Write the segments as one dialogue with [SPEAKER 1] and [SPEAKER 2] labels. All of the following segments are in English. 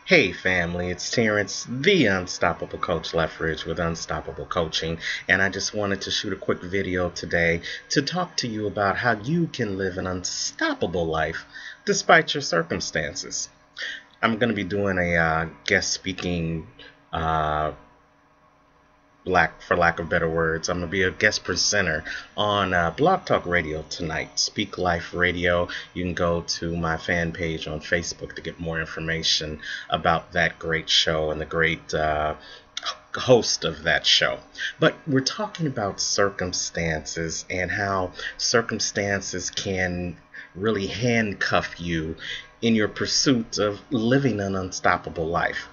[SPEAKER 1] Hey family, it's Terrence, the Unstoppable Coach Leffridge with Unstoppable Coaching, and I just wanted to shoot a quick video today to talk to you about how you can live an unstoppable life despite your circumstances. I'm going to be doing a guest speaking uh, for lack of better words. I'm going to be a guest presenter on Blog Talk Radio tonight, Speak Life Radio. You can go to my fan page on Facebook to get more information about that great show and the great host of that show. But we're talking about circumstances and how circumstances can really handcuff you in your pursuit of living an unstoppable life.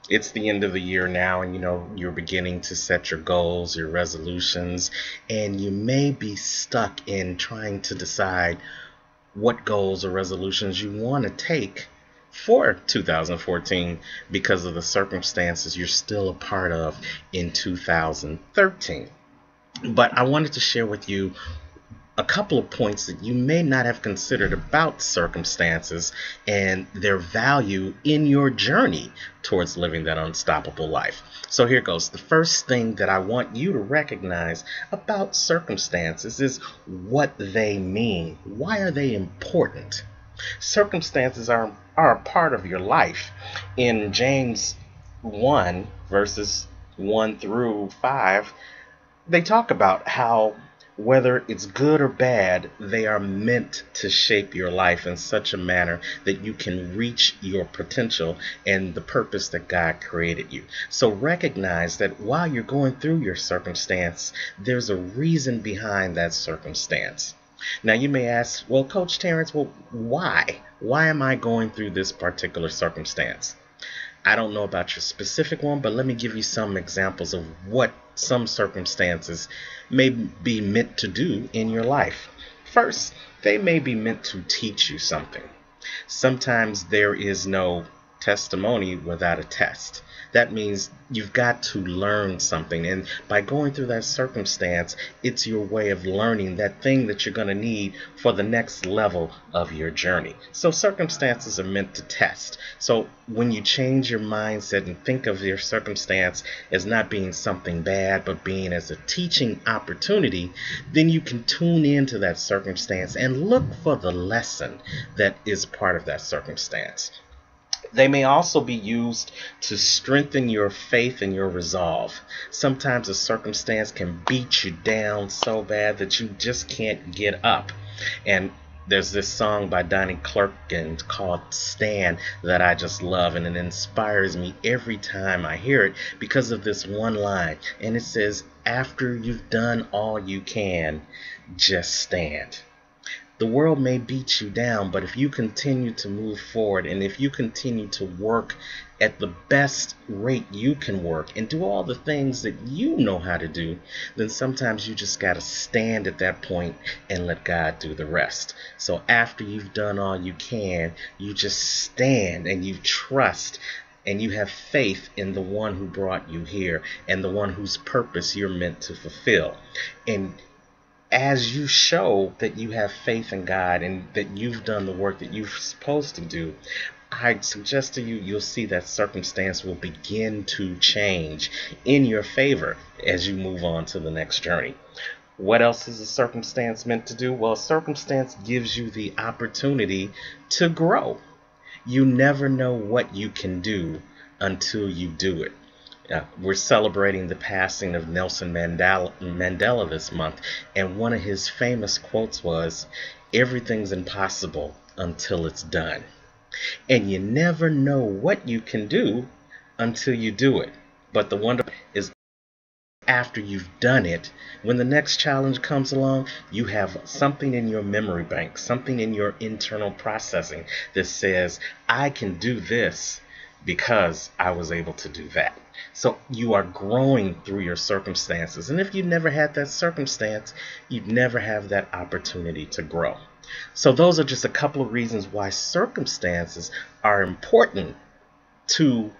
[SPEAKER 1] It's the end of the year now, and you're beginning to set your goals, your resolutions, and you may be stuck in trying to decide what goals or resolutions you want to take for 2014 because of the circumstances you're still a part of in 2013. But I wanted to share with you a couple of points that you may not have considered about circumstances and their value in your journey towards living that unstoppable life. So here goes. The first thing that I want you to recognize about circumstances is what they mean. Why are they important? Circumstances are a part of your life. In James 1 verses 1 through 5, they talk about how whether it's good or bad, they are meant to shape your life in such a manner that you can reach your potential and the purpose that God created you. So recognize that while you're going through your circumstance, there's a reason behind that circumstance. Now you may ask, well, Coach Terrence, well, why? Why am I going through this particular circumstance? I don't know about your specific one, but let me give you some examples of what some circumstances may be meant to do in your life. First, they may be meant to teach you something. Sometimes there is no testimony without a test. That means you've got to learn something. And by going through that circumstance, it's your way of learning that thing that you're going to need for the next level of your journey. So circumstances are meant to test. So when you change your mindset and think of your circumstance as not being something bad, but being as a teaching opportunity, then you can tune into that circumstance and look for the lesson that is part of that circumstance. They may also be used to strengthen your faith and your resolve. Sometimes a circumstance can beat you down so bad that you just can't get up. And there's this song by Donnie Clurkin called Stand that I just love, and it inspires me every time I hear it because of this one line. And it says, after you've done all you can, just stand. The world may beat you down, but if you continue to move forward and if you continue to work at the best rate you can work and do all the things that you know how to do, then sometimes you just got to stand at that point and let God do the rest. So after you've done all you can, you just stand and you trust and you have faith in the one who brought you here and the one whose purpose you're meant to fulfill. And as you show that you have faith in God and that you've done the work that you're supposed to do, I suggest to you, you'll see that circumstance will begin to change in your favor as you move on to the next journey. What else is a circumstance meant to do? Well, a circumstance gives you the opportunity to grow. You never know what you can do until you do it. We're celebrating the passing of Nelson Mandela this month, and one of his famous quotes was, everything's impossible until it's done. And you never know what you can do until you do it. But the wonder is after you've done it, when the next challenge comes along, you have something in your memory bank, something in your internal processing that says, I can do this because I was able to do that. So you are growing through your circumstances. And if you never had that circumstance, you'd never have that opportunity to grow. So those are just a couple of reasons why circumstances are important to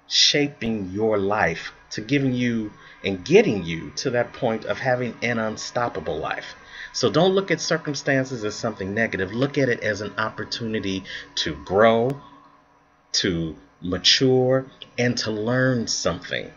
[SPEAKER 1] shaping your life, to giving you and getting you to that point of having an unstoppable life. So don't look at circumstances as something negative. Look at it as an opportunity to grow, to mature, and to learn something.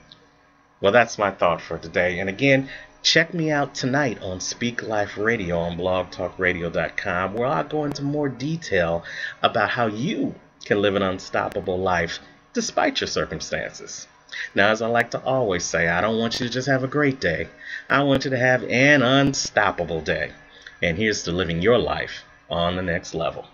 [SPEAKER 1] Well, that's my thought for today. And again, check me out tonight on Speak Life Radio on blogtalkradio.com, where I'll go into more detail about how you can live an unstoppable life despite your circumstances. Now, as I like to always say, I don't want you to just have a great day. I want you to have an unstoppable day. And here's to living your life on the next level.